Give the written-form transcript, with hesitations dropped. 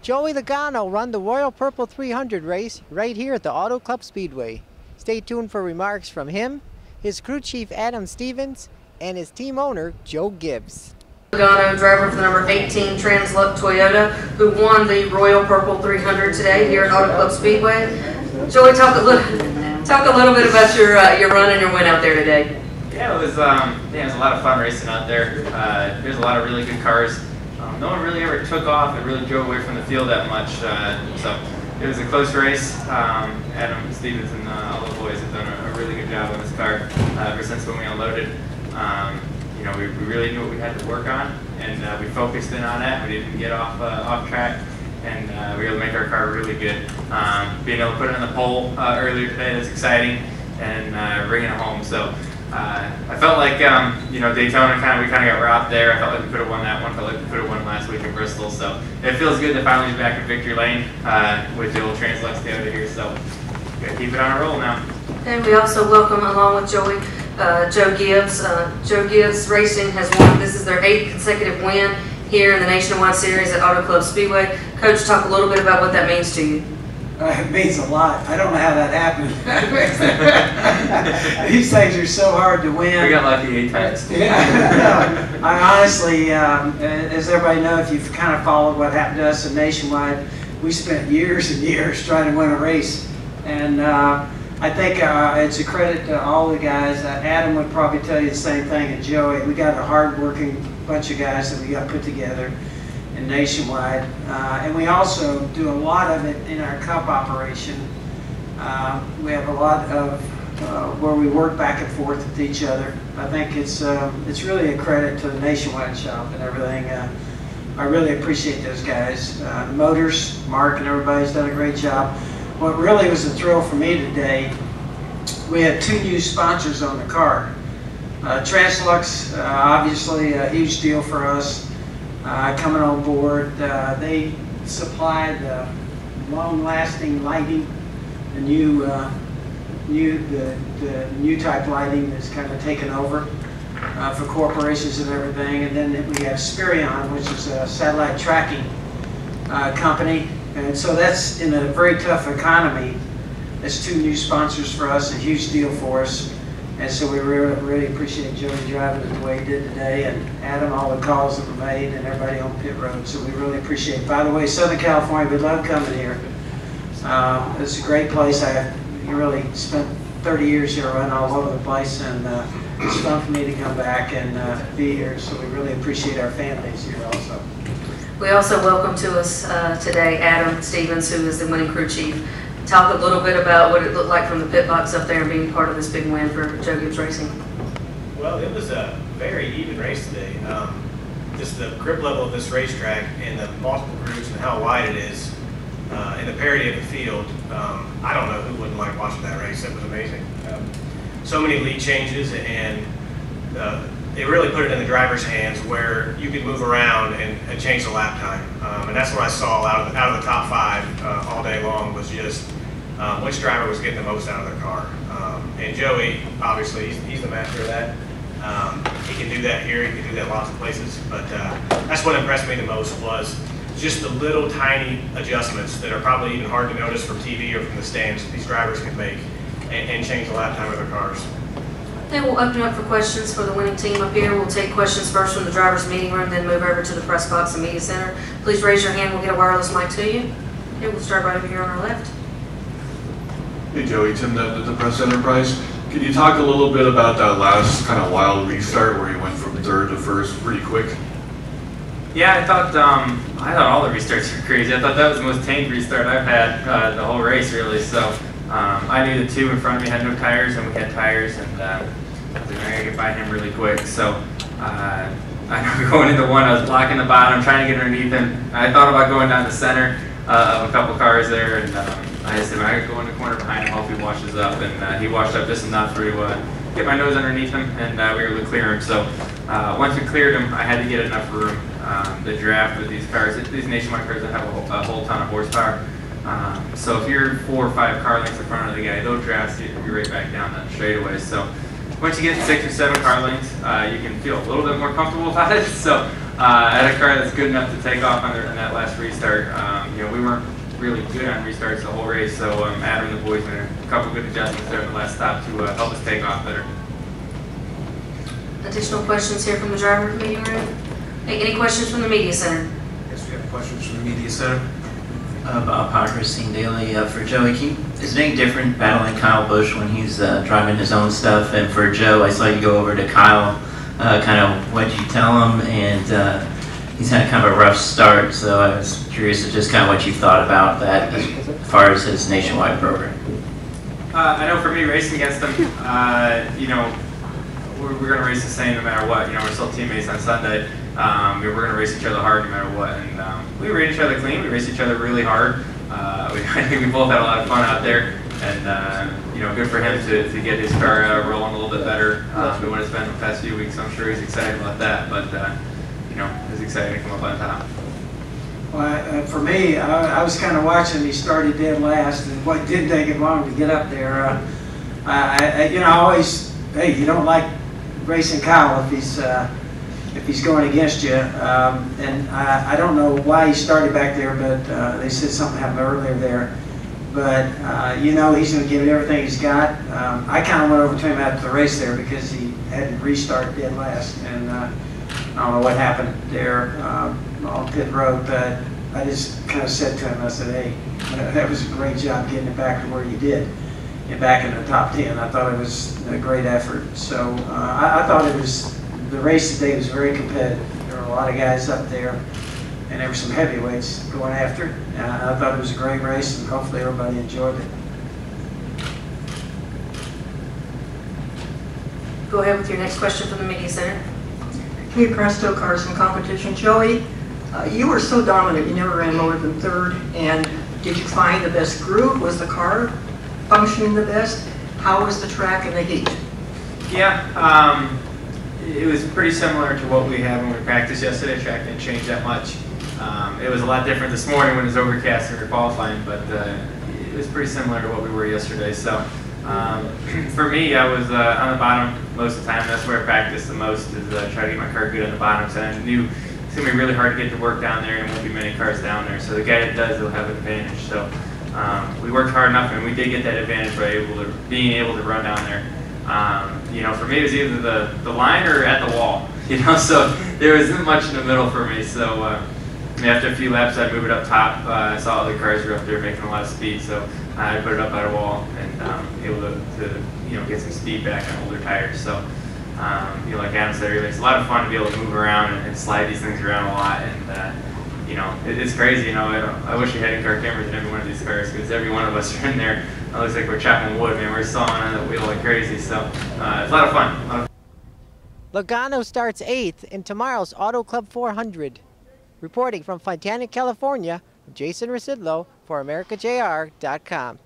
Joey Logano run the Royal Purple 300 race right here at the Auto Club Speedway. Stay tuned for remarks from him, his crew chief Adam Stevens, and his team owner Joe Gibbs. Logano, driver for the number 18 Transluck Toyota, who won the Royal Purple 300 today here at Auto Club Speedway. Joey, talk a little bit about your run and your win out there today. Yeah, it was a lot of fun racing out there. There's a lot of really good cars. No one really ever took off and really drove away from the field that much. So it was a close race. Adam Stevens and all the boys have done a really good job on this car ever since when we unloaded. You know, we really knew what we had to work on, and we focused in on that. We didn't get off track, and we were able to make our car really good. Being able to put it on the pole earlier today, that's exciting, and bringing it home. So I felt like you know, Daytona we kind of got robbed there. I felt like we could have won that one. I felt like we could have won last week in Bristol. So it feels good to finally be back in victory lane with the old Transluck Toyota here. So we gotta keep it on a roll now. And we also welcome, along with Joey, Joe Gibbs. Joe Gibbs Racing has won. This is their 8th consecutive win here in the Nationwide Series at Auto Club Speedway. Coach, talk a little bit about what that means to you. It means a lot. I don't know how that happened. These things are so hard to win. We got lucky 8 times. Yeah. I honestly, as everybody knows, if you've kind of followed what happened to us in Nationwide, we spent years and years trying to win a race. And I think it's a credit to all the guys. Adam would probably tell you the same thing, and Joey. We got a hard-working bunch of guys that we got put together in Nationwide, and we also do a lot of it in our cup operation. We have a lot of where we work back and forth with each other. I think it's really a credit to the Nationwide shop and everything. I really appreciate those guys. Motors, Mark and everybody's done a great job. What really was a thrill for me today, we had 2 new sponsors on the car. Transluck's obviously a huge deal for us. Coming on board, they supplied long-lasting lighting, the new type lighting that's kind of taken over for corporations and everything. And then we have Spirion, which is a satellite tracking company, and so that's in a very tough economy. That's 2 new sponsors for us, a huge deal for us. And so we really appreciate Joey driving it the way he did today, and Adam, all the calls that were made, and everybody on pit road. So we really appreciate it. By the way, Southern California, we love coming here. It's a great place. You really spent 30 years here running all over the place, and it's fun for me to come back and be here. So we really appreciate our fan base here also. We also welcome to us today Adam Stevens, who is the winning crew chief. Talk a little bit about what it looked like from the pit box up there and being part of this big win for Joe Gibbs Racing. Well, it was a very even race today. Just the grip level of this racetrack and the multiple groups and how wide it is, and the parity of the field. I don't know who wouldn't like watching that race. It was amazing. So many lead changes, and they really put it in the driver's hands where you could move around and change the lap time. And that's what I saw out of the top 5 all day long, was just which driver was getting the most out of their car. And Joey, obviously, he's the master of that. He can do that here, he can do that lots of places, but that's what impressed me the most, was just the little tiny adjustments that are probably even hard to notice from TV or from the stands that these drivers can make and change the lap time of their cars. Then we'll open up for questions for the winning team up here. We'll take questions first from the driver's meeting room, then move over to the press box and media center. Please raise your hand. We'll get a wireless mic to you. Okay, we'll start right over here on our left. Hey Joey, Tim, the Press Enterprise. Could you talk a little bit about that last kind of wild restart where you went from 3rd to 1st pretty quick? Yeah, I thought all the restarts were crazy. I thought that was the most tamed restart I've had the whole race, really. So I knew the 2 in front of me had no tires, and we had tires, and I was like, I gotta get by him really quick. So I know going into 1, I was blocking the bottom, trying to get underneath him. I thought about going down the center of a couple cars there, and I just said, I could go in the corner behind him, hope he washes up, and he washed up just enough to get my nose underneath him, and we were able to clear him. So once we cleared him, I had to get enough room. The draft with these cars, these Nationwide cars that have a whole ton of horsepower. So if you're 4 or 5 car lengths in front of the guy, those drafts, you're right back down that straightaway. So once you get 6 or 7 car lengths, you can feel a little bit more comfortable about it. So at a car that's good enough to take off on that last restart. You know, we weren't really good on restarts the whole race, so Adam and the boys made a couple good adjustments there in the last stop to help us take off better. Additional questions here from the driver meeting room? Hey, any questions from the media center? Yes, we have questions from the media center. Bob Parker, Christine Daly. For Joey, is it any different battling Kyle Busch when he's driving his own stuff? And for Joe, I saw you go over to Kyle, kind of what you tell him, and he's had kind of a rough start, so I was curious as just kind of what you thought about that as far as his nationwide program. I know for me, racing against him, you know, we're going to race the same no matter what. You know, we're still teammates on Sunday. We're going to race each other hard no matter what. And we race each other clean. We race each other really hard. I think we both had a lot of fun out there. And, you know, good for him to get his car rolling a little bit better than what it's been the past few weeks. I'm sure he's excited about that. But, you know, it's exciting to come up on top. Well, for me, I was kind of watching. He started dead last, and what didn't take him long to get up there. You know, I always, hey, you don't like racing Kyle if he's going against you. And I don't know why he started back there, but they said something happened earlier there. But you know, he's going to give it everything he's got. I kind of went over to him after the race there because he had to restart dead last, and I don't know what happened there on pit road. But I just kind of said to him, I said, hey, that was a great job getting it back to where you did. And back in the top 10. I thought it was a great effort. So I thought it was, the race today was very competitive. There were a lot of guys up there, and there were some heavyweights going after it. I thought it was a great race, and hopefully everybody enjoyed it. Go ahead with your next question from the media center. Hey, Presto Cars in competition. Joey, you were so dominant, you never ran lower than third. And did you find the best groove? Was the car functioning the best? How was the track and the heat? Yeah, it was pretty similar to what we had when we practiced yesterday. The track didn't change that much. It was a lot different this morning when it was overcast and we were qualifying, but it was pretty similar to what we were yesterday. So for me, I was on the bottom most of the time. That's where I practiced the most, is try to get my car good on the bottom. So I knew it's going to be really hard to get to work down there, and there won't be many cars down there. So the guy that does will have an advantage. So we worked hard enough, and we did get that advantage by being able to run down there. You know, for me, it was either the line or at the wall. You know, so there wasn't much in the middle for me. So after a few laps, I'd move it up top. I saw other cars were up there making a lot of speed, so I put it up by the wall and able to you know, get some speed back on older tires. So you know, like Adam said earlier, it's a lot of fun to be able to move around and slide these things around a lot. And you know, it's crazy. You know, I wish we had in-car cameras in every one of these cars, because every one of us are in there. It looks like we're chopping wood, man. We're sawing on the wheel like crazy. So it's a lot of fun. Logano starts 8th in tomorrow's Auto Club 400. Reporting from Fontana, California, Jason Rzucidlo for AmericaJR.com.